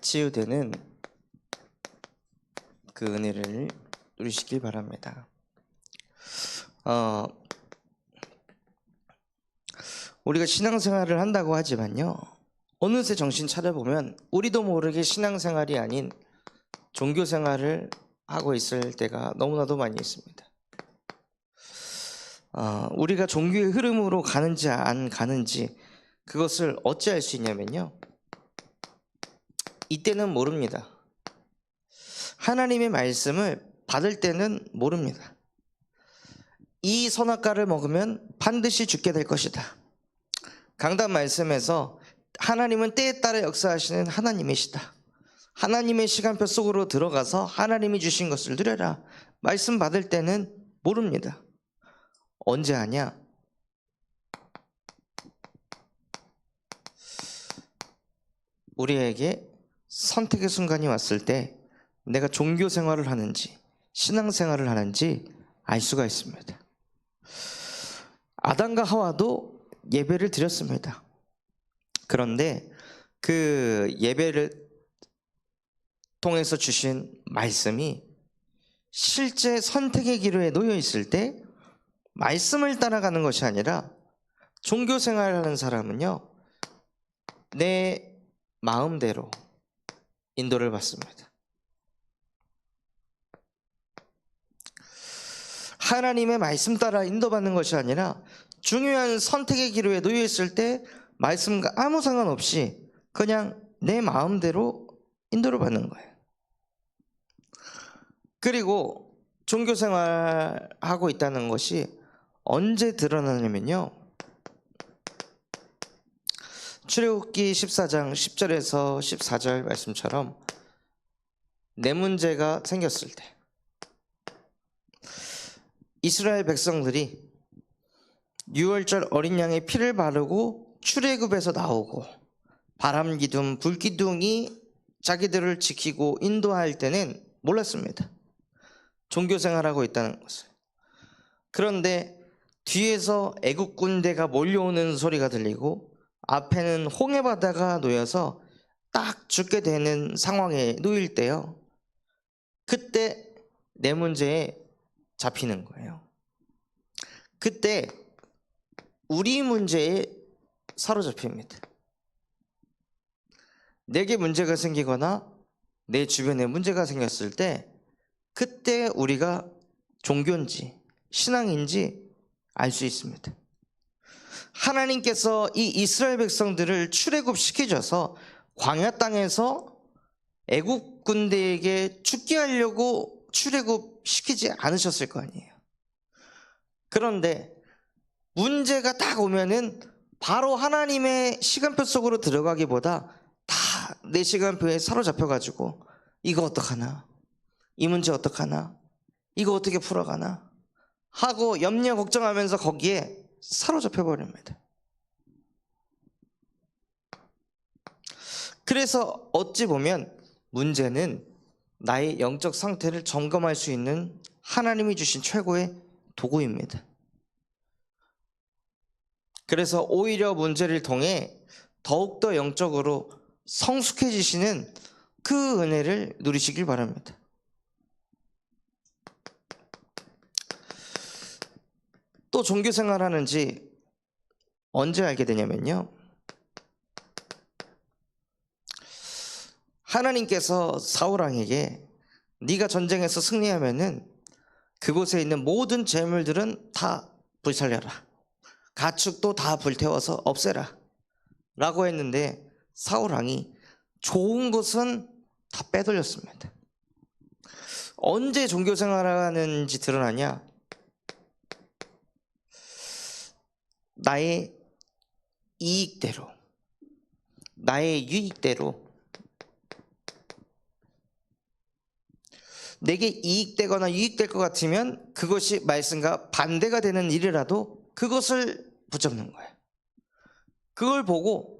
치유되는 그 은혜를 누리시길 바랍니다. 우리가 신앙생활을 한다고 하지만요, 어느새 정신 차려보면 우리도 모르게 신앙생활이 아닌 종교생활을 하고 있을 때가 너무나도 많이 있습니다. 우리가 종교의 흐름으로 가는지 안 가는지 그것을 어찌 알 수 있냐면요, 이때는 모릅니다. 하나님의 말씀을 받을 때는 모릅니다. 이 선악과를 먹으면 반드시 죽게 될 것이다. 강단 말씀에서 하나님은 때에 따라 역사하시는 하나님이시다. 하나님의 시간표 속으로 들어가서 하나님이 주신 것을 누려라. 말씀 받을 때는 모릅니다. 언제 하냐? 우리에게 선택의 순간이 왔을 때 내가 종교 생활을 하는지 신앙 생활을 하는지 알 수가 있습니다. 아담과 하와도 예배를 드렸습니다. 그런데 그 예배를 통해서 주신 말씀이 실제 선택의 기로에 놓여 있을 때 말씀을 따라가는 것이 아니라 종교 생활을 하는 사람은요, 내 마음대로 인도를 받습니다. 하나님의 말씀 따라 인도받는 것이 아니라 중요한 선택의 기로에 놓여 있을 때 말씀과 아무 상관없이 그냥 내 마음대로 인도를 받는 거예요. 그리고 종교생활하고 있다는 것이 언제 드러나냐면요, 출애굽기 14장 10절에서 14절 말씀처럼 내 문제가 생겼을 때, 이스라엘 백성들이 유월절 어린 양의 피를 바르고 출애굽에서 나오고 바람 기둥, 불 기둥이 자기들을 지키고 인도할 때는 몰랐습니다. 종교 생활하고 있다는 것을. 그런데 뒤에서 애국 군대가 몰려오는 소리가 들리고 앞에는 홍해 바다가 놓여서 딱 죽게 되는 상황에 놓일 때요, 그때 내 문제에 잡히는 거예요. 그때 우리 문제에 사로잡힙니다. 내게 문제가 생기거나 내 주변에 문제가 생겼을 때 그때 우리가 종교인지 신앙인지 알 수 있습니다. 하나님께서 이 이스라엘 백성들을 출애굽시키셔서 광야 땅에서 애국 군대에게 죽게 하려고 출애굽시키지 않으셨을 거 아니에요. 그런데 문제가 딱 오면은 바로 하나님의 시간표 속으로 들어가기보다 다 내 시간표에 사로잡혀가지고 이거 어떡하나, 이 문제 어떡하나, 이거 어떻게 풀어가나 하고 염려 걱정하면서 거기에 사로잡혀 버립니다. 그래서 어찌 보면 문제는 나의 영적 상태를 점검할 수 있는 하나님이 주신 최고의 도구입니다. 그래서 오히려 문제를 통해 더욱더 영적으로 성숙해지시는 그 은혜를 누리시길 바랍니다. 또 종교생활 하는지 언제 알게 되냐면요, 하나님께서 사울왕에게 네가 전쟁에서 승리하면은 그곳에 있는 모든 재물들은 다 불살려라, 가축도 다 불태워서 없애라 라고 했는데 사울왕이 좋은 것은 다 빼돌렸습니다. 언제 종교생활하는지 드러나냐, 나의 이익대로, 나의 유익대로, 내게 이익되거나 유익될 것 같으면 그것이 말씀과 반대가 되는 일이라도 그것을 붙잡는 거예요. 그걸 보고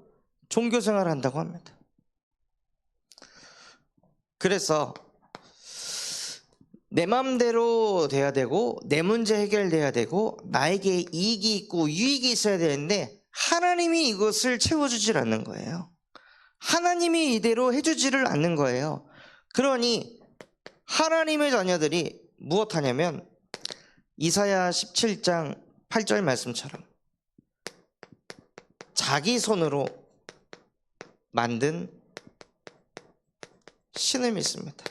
종교생활을 한다고 합니다. 그래서 내 마음대로 돼야 되고 내 문제 해결돼야 되고 나에게 이익이 있고 유익이 있어야 되는데 하나님이 이것을 채워주질 않는 거예요. 하나님이 이대로 해주지를 않는 거예요. 그러니 하나님의 자녀들이 무엇하냐면 이사야 17장 8절 말씀처럼 자기 손으로 만든 신을 믿습니다.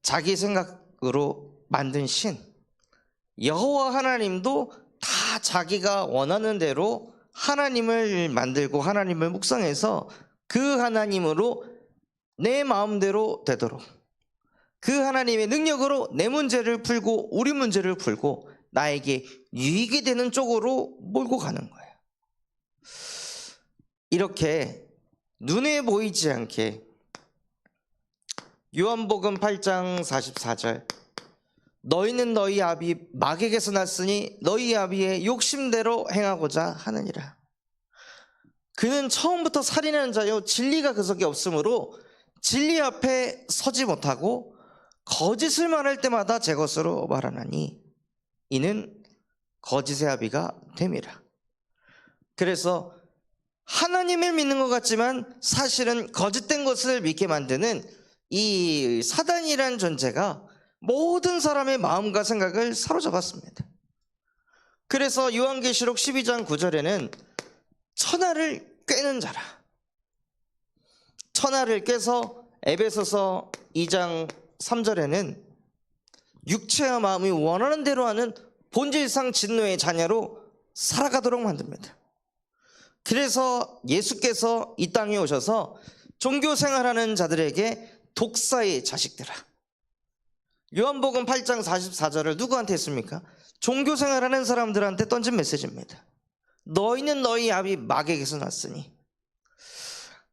자기 생각으로 만든 신, 여호와 하나님도 다 자기가 원하는 대로 하나님을 만들고 하나님을 묵상해서 그 하나님으로 내 마음대로 되도록 그 하나님의 능력으로 내 문제를 풀고 우리 문제를 풀고 나에게 유익이 되는 쪽으로 몰고 가는 거예요. 이렇게 눈에 보이지 않게 요한복음 8장 44절 너희는 너희 아비 마귀에게서 났으니 너희 아비의 욕심대로 행하고자 하느니라. 그는 처음부터 살인하는 자요 진리가 그 속에 없으므로 진리 앞에 서지 못하고 거짓을 말할 때마다 제 것으로 말하나니 이는 거짓의 아비가 됨이라. 그래서 하나님을 믿는 것 같지만 사실은 거짓된 것을 믿게 만드는 이 사단이라는 존재가 모든 사람의 마음과 생각을 사로잡았습니다. 그래서 요한계시록 12장 9절에는 천하를 꿰는 자라, 천하를 꿰서 에베소서 2장 3절에는 육체와 마음이 원하는 대로 하는 본질상 진노의 자녀로 살아가도록 만듭니다. 그래서 예수께서 이 땅에 오셔서 종교 생활하는 자들에게 독사의 자식들아, 요한복음 8장 44절을 누구한테 했습니까? 종교 생활하는 사람들한테 던진 메시지입니다. 너희는 너희 아비 마귀에게서 났으니.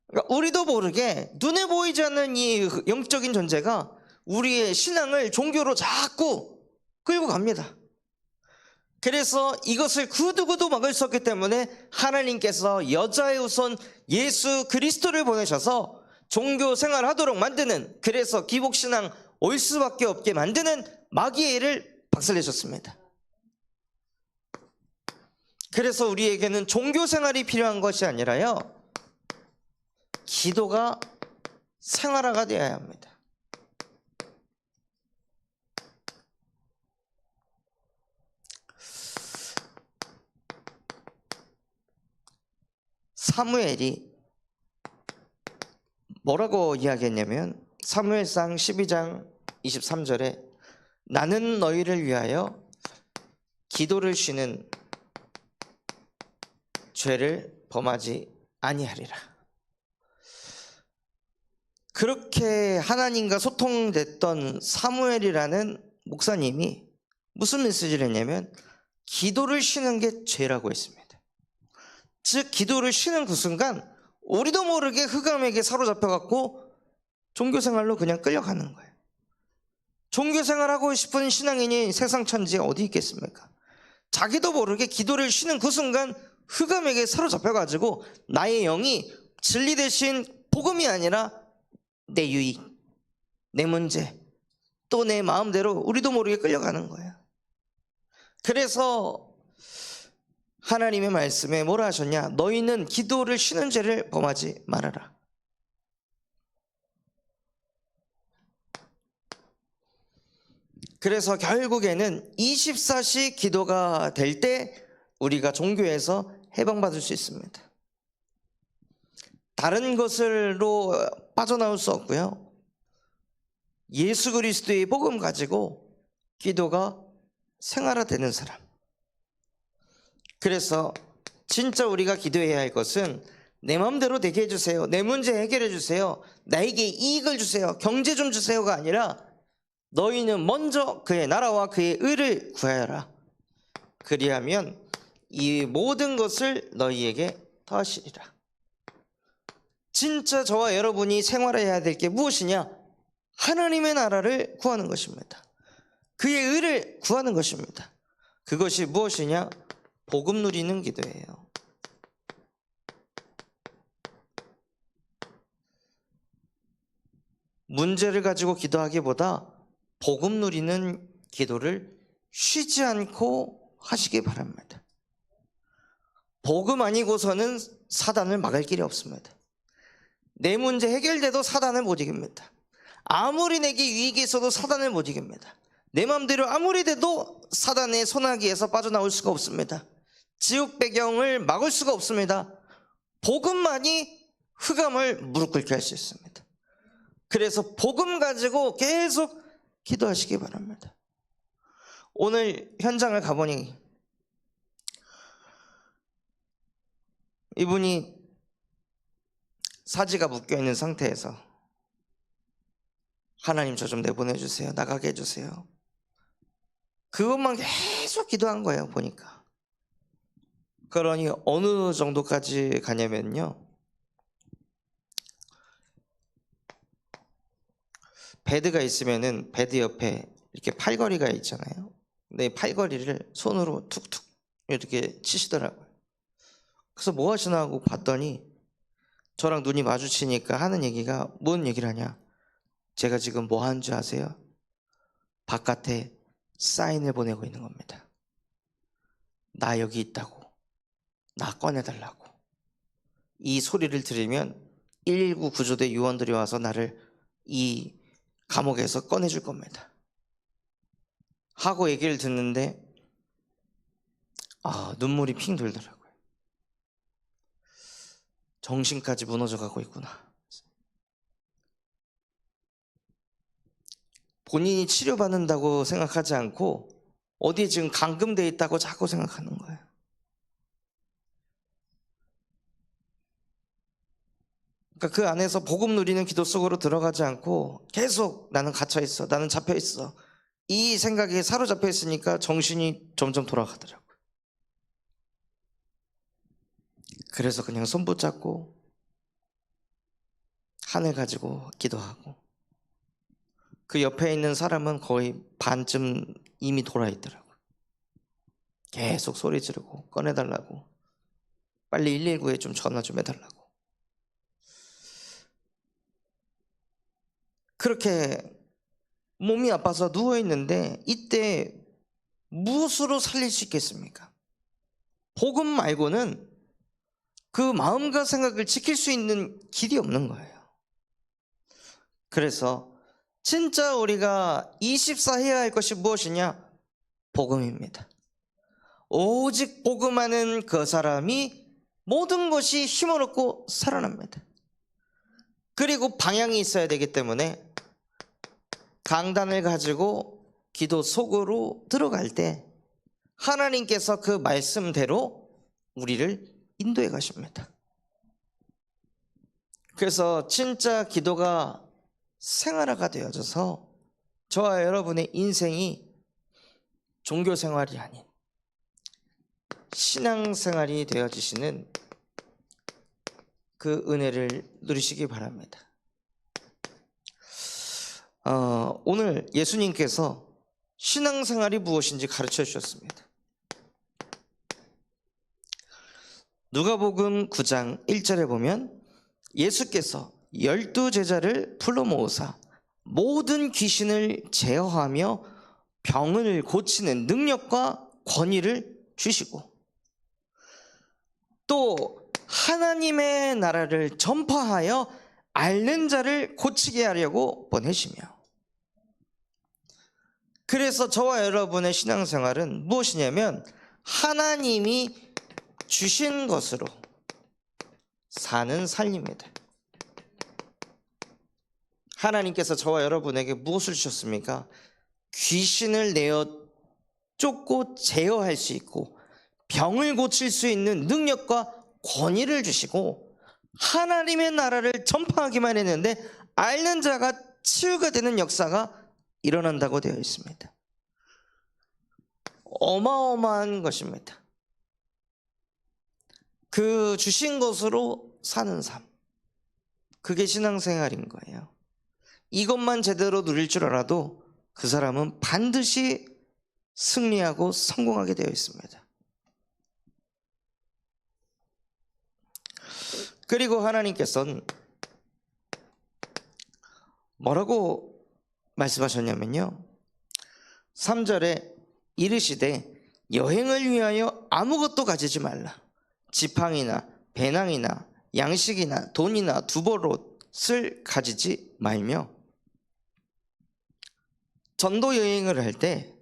그러니까 우리도 모르게 눈에 보이지 않는 이 영적인 존재가 우리의 신앙을 종교로 자꾸 끌고 갑니다. 그래서 이것을 그두고도 막을 수 없기 때문에 하나님께서 여자의 후손 예수 그리스도를 보내셔서 종교 생활하도록 만드는, 그래서 기복신앙 올 수밖에 없게 만드는 마귀의 일을 박살내셨습니다. 그래서 우리에게는 종교 생활이 필요한 것이 아니라요, 기도가 생활화가 되어야 합니다. 사무엘이 뭐라고 이야기했냐면 사무엘상 12장 23절에 나는 너희를 위하여 기도를 쉬는 죄를 범하지 아니하리라. 그렇게 하나님과 소통됐던 사무엘이라는 목사님이 무슨 메시지를 했냐면 기도를 쉬는 게 죄라고 했습니다. 즉 기도를 쉬는 그 순간 우리도 모르게 흑암에게 사로잡혀갖고 종교생활로 그냥 끌려가는 거예요. 종교생활하고 싶은 신앙인이 세상 천지에 어디 있겠습니까? 자기도 모르게 기도를 쉬는 그 순간 흑암에게 사로잡혀가지고 나의 영이 진리 대신 복음이 아니라 내 유익, 내 문제, 또 내 마음대로 우리도 모르게 끌려가는 거예요. 그래서 하나님의 말씀에 뭐라 하셨냐? 너희는 기도를 쉬는 죄를 범하지 말아라. 그래서 결국에는 24시 기도가 될 때 우리가 종교에서 해방받을 수 있습니다. 다른 것으로 빠져나올 수 없고요, 예수 그리스도의 복음 가지고 기도가 생활화되는 사람. 그래서 진짜 우리가 기도해야 할 것은 내 마음대로 되게 해주세요, 내 문제 해결해 주세요, 나에게 이익을 주세요, 경제 좀 주세요가 아니라 너희는 먼저 그의 나라와 그의 의를 구하여라. 그리하면 이 모든 것을 너희에게 더하시리라. 진짜 저와 여러분이 생활해야 될 게 무엇이냐? 하나님의 나라를 구하는 것입니다. 그의 의를 구하는 것입니다. 그것이 무엇이냐? 복음 누리는 기도예요. 문제를 가지고 기도하기보다 복음 누리는 기도를 쉬지 않고 하시기 바랍니다. 복음 아니고서는 사단을 막을 길이 없습니다. 내 문제 해결돼도 사단을 못 이깁니다. 아무리 내게 위익이 있어도 사단을 못 이깁니다. 내 마음대로 아무리 돼도 사단의 손아귀에서 빠져나올 수가 없습니다. 지옥 배경을 막을 수가 없습니다. 복음만이 흑암을 무릎 꿇게 할 수 있습니다. 그래서 복음 가지고 계속 기도하시기 바랍니다. 오늘 현장을 가보니 이분이 사지가 묶여있는 상태에서 하나님 저 좀 내보내주세요. 나가게 해주세요. 그것만 계속 기도한 거예요. 보니까. 그러니 어느 정도까지 가냐면요, 베드가 있으면은 베드 옆에 이렇게 팔걸이가 있잖아요. 근데 이 팔걸이를 손으로 툭툭 이렇게 치시더라고요. 그래서 뭐 하시나 하고 봤더니 저랑 눈이 마주치니까 하는 얘기가, 뭔 얘기를 하냐, 제가 지금 뭐 하는 줄 아세요? 바깥에 사인을 보내고 있는 겁니다. 나 여기 있다고, 나 꺼내달라고. 이 소리를 들으면 119 구조대 요원들이 와서 나를 이 감옥에서 꺼내줄 겁니다 하고 얘기를 듣는데 눈물이 핑 돌더라고요. 정신까지 무너져 가고 있구나. 본인이 치료받는다고 생각하지 않고 어디에 지금 감금되어 있다고 자꾸 생각하는 거예요. 그러니까 그 안에서 복음 누리는 기도 속으로 들어가지 않고 계속 나는 갇혀 있어, 나는 잡혀 있어, 이 생각에 사로잡혀 있으니까 정신이 점점 돌아가더라고요. 그래서 그냥 손 붙잡고 하늘 가지고 기도하고, 그 옆에 있는 사람은 거의 반쯤 이미 돌아있더라고요. 계속 소리 지르고 꺼내달라고, 빨리 119에 좀 전화 좀 해달라고. 그렇게 몸이 아파서 누워있는데 이때 무엇으로 살릴 수 있겠습니까? 복음 말고는 그 마음과 생각을 지킬 수 있는 길이 없는 거예요. 그래서 진짜 우리가 24 해야 할 것이 무엇이냐? 복음입니다. 오직 복음하는 그 사람이 모든 것이 힘을 얻고 살아납니다. 그리고 방향이 있어야 되기 때문에 강단을 가지고 기도 속으로 들어갈 때 하나님께서 그 말씀대로 우리를 인도해 가십니다. 그래서 진짜 기도가 생활화가 되어져서 저와 여러분의 인생이 종교생활이 아닌 신앙생활이 되어지시는 그 은혜를 누리시기 바랍니다. 오늘 예수님께서 신앙생활이 무엇인지 가르쳐 주셨습니다. 누가복음 9장 1절에 보면 예수께서 12제자를 불러 모으사 모든 귀신을 제어하며 병을 고치는 능력과 권위를 주시고, 또 하나님의 나라를 전파하여 앓는 자를 고치게 하려고 보내시며, 그래서 저와 여러분의 신앙생활은 무엇이냐면 하나님이 주신 것으로 사는 삶입니다. 하나님께서 저와 여러분에게 무엇을 주셨습니까? 귀신을 내어 쫓고 제어할 수 있고 병을 고칠 수 있는 능력과 권위를 주시고 하나님의 나라를 전파하기만 했는데 앓는 자가 치유가 되는 역사가 일어난다고 되어 있습니다. 어마어마한 것입니다. 그 주신 것으로 사는 삶, 그게 신앙생활인 거예요. 이것만 제대로 누릴 줄 알아도 그 사람은 반드시 승리하고 성공하게 되어 있습니다. 그리고 하나님께서는 뭐라고 말씀하셨냐면요, 3절에 이르시되 여행을 위하여 아무것도 가지지 말라. 지팡이나 배낭이나 양식이나 돈이나 두보롯을 가지지 말며 전도 여행을 할 때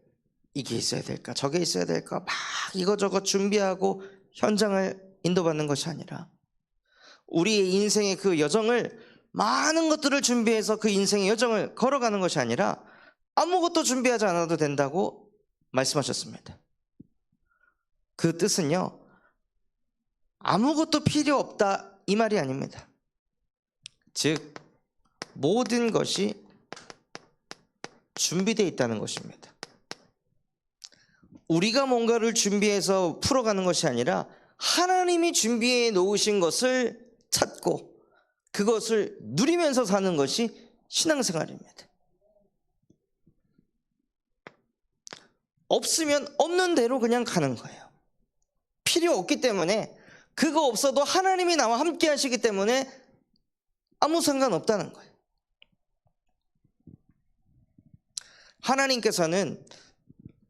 이게 있어야 될까 저게 있어야 될까 막 이거저거 준비하고 현장을 인도받는 것이 아니라 우리의 인생의 그 여정을 많은 것들을 준비해서 그 인생의 여정을 걸어가는 것이 아니라 아무것도 준비하지 않아도 된다고 말씀하셨습니다. 그 뜻은요, 아무것도 필요 없다 이 말이 아닙니다. 즉 모든 것이 준비되어 있다는 것입니다. 우리가 뭔가를 준비해서 풀어가는 것이 아니라 하나님이 준비해 놓으신 것을 찾고 그것을 누리면서 사는 것이 신앙생활입니다. 없으면 없는 대로 그냥 가는 거예요. 필요 없기 때문에 그거 없어도 하나님이 나와 함께 하시기 때문에 아무 상관없다는 거예요. 하나님께서는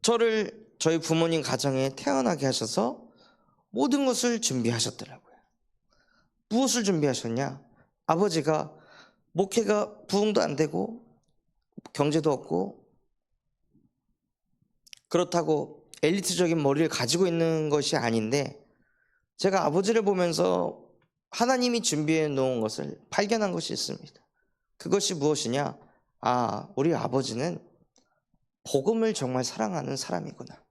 저를 저희 부모님 가정에 태어나게 하셔서 모든 것을 준비하셨더라고요. 무엇을 준비하셨냐? 아버지가 목회가 부흥도 안 되고 경제도 없고 그렇다고 엘리트적인 머리를 가지고 있는 것이 아닌데 제가 아버지를 보면서 하나님이 준비해 놓은 것을 발견한 것이 있습니다. 그것이 무엇이냐? 아, 우리 아버지는 복음을 정말 사랑하는 사람이구나.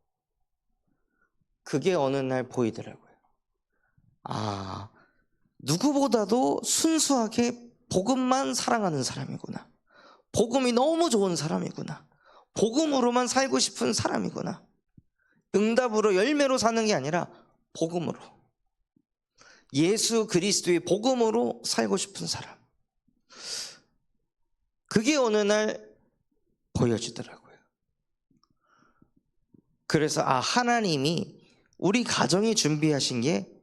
그게 어느 날 보이더라고요. 아, 누구보다도 순수하게 복음만 사랑하는 사람이구나. 복음이 너무 좋은 사람이구나. 복음으로만 살고 싶은 사람이구나. 응답으로 열매로 사는 게 아니라 복음으로, 예수 그리스도의 복음으로 살고 싶은 사람. 그게 어느 날 보여지더라고요. 그래서 하나님이 우리 가정이 준비하신 게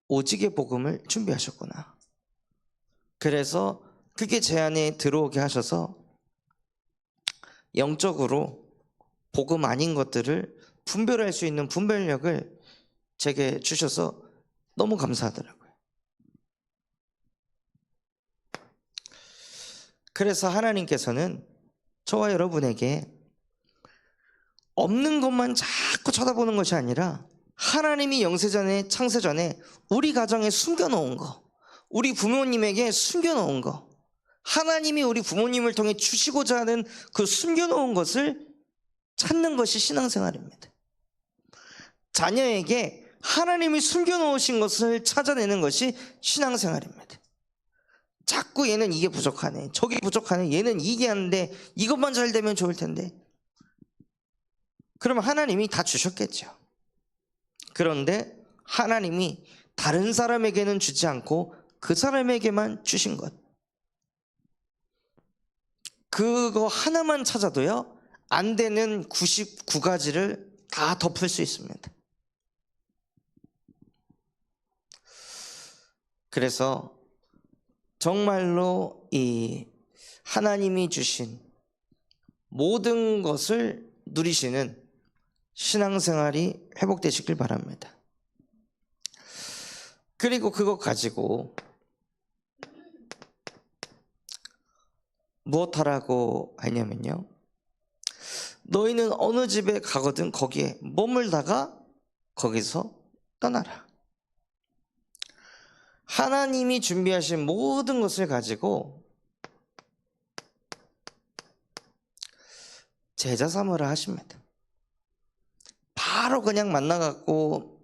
오직의 복음을 준비하셨구나. 그래서 그게 제 안에 들어오게 하셔서 영적으로 복음 아닌 것들을 분별할 수 있는 분별력을 제게 주셔서 너무 감사하더라고요. 그래서 하나님께서는 저와 여러분에게 없는 것만 자꾸 쳐다보는 것이 아니라 하나님이 영세전에 창세전에 우리 가정에 숨겨놓은 거, 우리 부모님에게 숨겨놓은 거, 하나님이 우리 부모님을 통해 주시고자 하는 그 숨겨놓은 것을 찾는 것이 신앙생활입니다. 자녀에게 하나님이 숨겨놓으신 것을 찾아내는 것이 신앙생활입니다. 자꾸 얘는 이게 부족하네, 저게 부족하네, 얘는 이게 하는데 이것만 잘 되면 좋을 텐데. 그러면 하나님이 다 주셨겠죠. 그런데 하나님이 다른 사람에게는 주지 않고 그 사람에게만 주신 것, 그거 하나만 찾아도요 안 되는 99가지를 다 덮을 수 있습니다. 그래서 정말로 이 하나님이 주신 모든 것을 누리시는 신앙생활이 회복되시길 바랍니다. 그리고 그것 가지고 무엇하라고 하냐면요, 너희는 어느 집에 가거든 거기에 머물다가 거기서 떠나라. 하나님이 준비하신 모든 것을 가지고 제자 삼으라 하십니다. 바로 그냥 만나갖고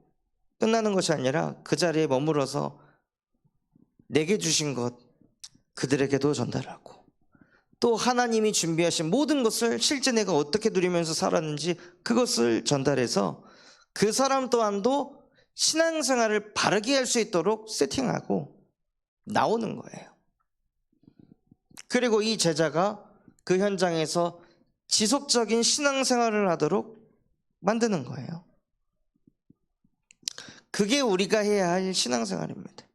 끝나는 것이 아니라 그 자리에 머물러서 내게 주신 것 그들에게도 전달하고, 또 하나님이 준비하신 모든 것을 실제 내가 어떻게 누리면서 살았는지 그것을 전달해서 그 사람 또한도 신앙생활을 바르게 할 수 있도록 세팅하고 나오는 거예요. 그리고 이 제자가 그 현장에서 지속적인 신앙생활을 하도록 만드는 거예요. 그게 우리가 해야 할 신앙생활입니다.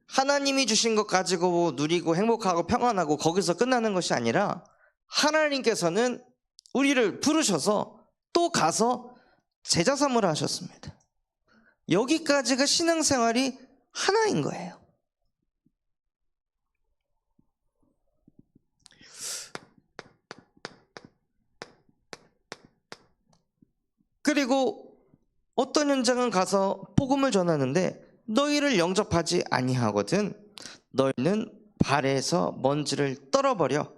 하나님이 주신 것 가지고 누리고 행복하고 평안하고 거기서 끝나는 것이 아니라 하나님께서는 우리를 부르셔서 또 가서 제자 삼으라 하셨습니다. 여기까지가 신앙생활이 하나인 거예요. 그리고 어떤 현장은 가서 복음을 전하는데 너희를 영접하지 아니하거든 너희는 발에서 먼지를 떨어버려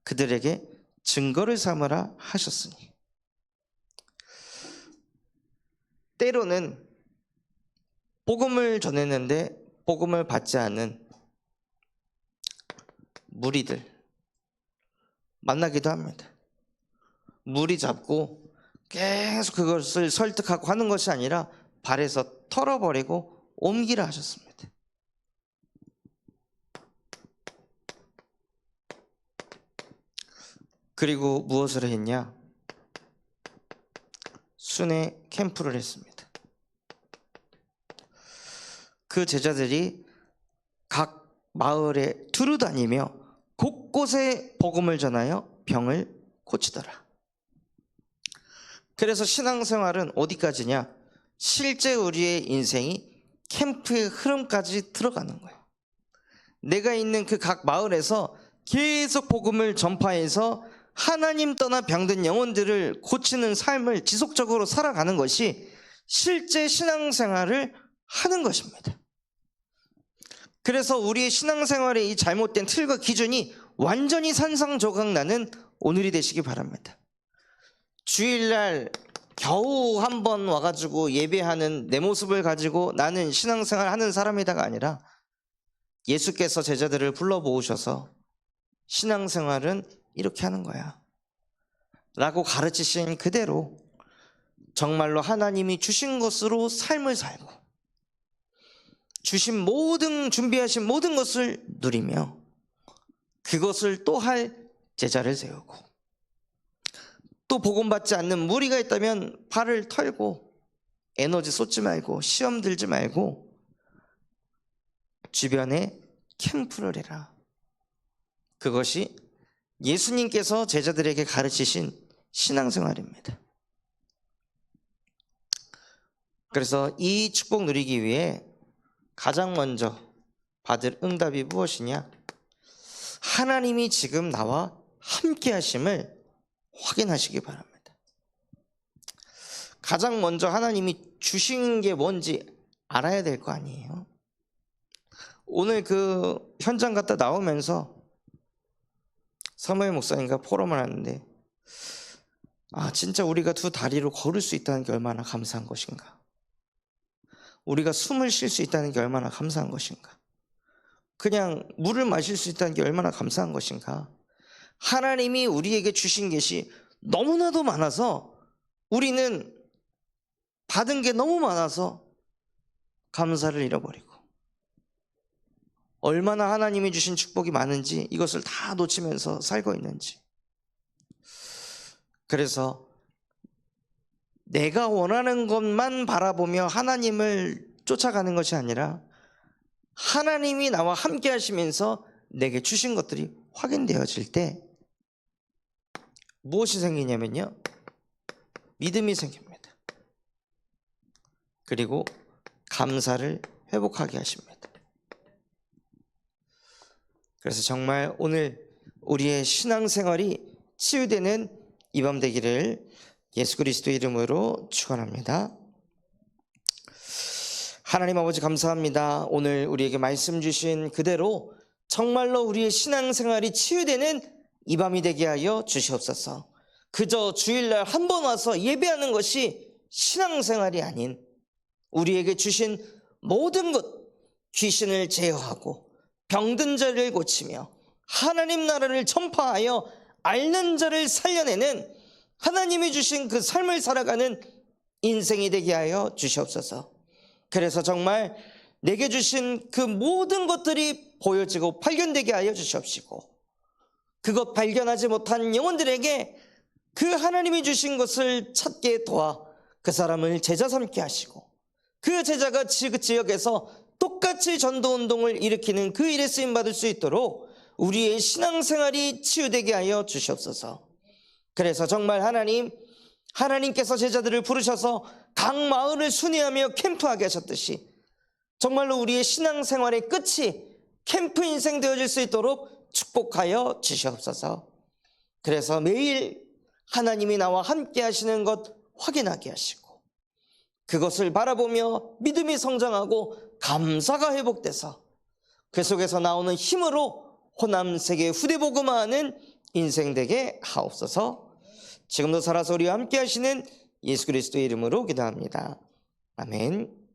그들에게 증거를 삼으라 하셨으니. 때로는 복음을 전했는데 복음을 받지 않은 무리들 만나기도 합니다. 무리 잡고 계속 그것을 설득하고 하는 것이 아니라 발에서 털어버리고 옮기라 하셨습니다. 그리고 무엇을 했냐? 순회 캠프를 했습니다. 그 제자들이 각 마을에 두루 다니며 곳곳에 복음을 전하여 병을 고치더라. 그래서 신앙생활은 어디까지냐? 실제 우리의 인생이 캠프의 흐름까지 들어가는 거예요. 내가 있는 그 각 마을에서 계속 복음을 전파해서 하나님 떠나 병든 영혼들을 고치는 삶을 지속적으로 살아가는 것이 실제 신앙생활을 하는 것입니다. 그래서 우리의 신앙생활의 이 잘못된 틀과 기준이 완전히 산상조각나는 오늘이 되시기 바랍니다. 주일날 겨우 한 번 와가지고 예배하는 내 모습을 가지고 나는 신앙생활 하는 사람이다가 아니라 예수께서 제자들을 불러 모으셔서 신앙생활은 이렇게 하는 거야 라고 가르치신 그대로 정말로 하나님이 주신 것으로 삶을 살고 주신 모든 준비하신 모든 것을 누리며 그것을 또 할 제자를 세우고 또 복음받지 않는 무리가 있다면 발을 털고 에너지 쏟지 말고 시험 들지 말고 주변에 캠프를 해라. 그것이 예수님께서 제자들에게 가르치신 신앙생활입니다. 그래서 이 축복 누리기 위해 가장 먼저 받을 응답이 무엇이냐? 하나님이 지금 나와 함께 하심을 확인하시기 바랍니다. 가장 먼저 하나님이 주신 게 뭔지 알아야 될 거 아니에요. 오늘 그 현장 갔다 나오면서 사무엘 목사님과 포럼을 하는데 진짜 우리가 두 다리로 걸을 수 있다는 게 얼마나 감사한 것인가. 우리가 숨을 쉴 수 있다는 게 얼마나 감사한 것인가. 그냥 물을 마실 수 있다는 게 얼마나 감사한 것인가. 하나님이 우리에게 주신 것이 너무나도 많아서 우리는 받은 게 너무 많아서 감사를 잃어버리고 얼마나 하나님이 주신 축복이 많은지 이것을 다 놓치면서 살고 있는지. 그래서 내가 원하는 것만 바라보며 하나님을 쫓아가는 것이 아니라 하나님이 나와 함께 하시면서 내게 주신 것들이 확인되어질 때 무엇이 생기냐면요, 믿음이 생깁니다. 그리고 감사를 회복하게 하십니다. 그래서 정말 오늘 우리의 신앙생활이 치유되는 이 밤 되기를 예수 그리스도 이름으로 축원합니다. 하나님 아버지 감사합니다. 오늘 우리에게 말씀 주신 그대로 정말로 우리의 신앙생활이 치유되는 이 밤이 되게 하여 주시옵소서. 그저 주일날 한 번 와서 예배하는 것이 신앙생활이 아닌 우리에게 주신 모든 것, 귀신을 제어하고 병든 자를 고치며 하나님 나라를 전파하여 앓는 자를 살려내는 하나님이 주신 그 삶을 살아가는 인생이 되게 하여 주시옵소서. 그래서 정말 내게 주신 그 모든 것들이 보여지고 발견되게 하여 주시옵시고 그것 발견하지 못한 영혼들에게 그 하나님이 주신 것을 찾게 도와 그 사람을 제자 삼게 하시고 그 제자가 그 지역에서 똑같이 전도운동을 일으키는 그 일에 쓰임받을 수 있도록 우리의 신앙생활이 치유되게 하여 주시옵소서. 그래서 정말 하나님께서 제자들을 부르셔서 각 마을을 순회하며 캠프하게 하셨듯이 정말로 우리의 신앙생활의 끝이 캠프 인생 되어질 수 있도록 축복하여 주시옵소서. 그래서 매일 하나님이 나와 함께 하시는 것 확인하게 하시고 그것을 바라보며 믿음이 성장하고 감사가 회복돼서 그 속에서 나오는 힘으로 호남세계 후대복음화하는 인생 되게 하옵소서. 지금도 살아서 우리와 함께 하시는 예수 그리스도의 이름으로 기도합니다. 아멘.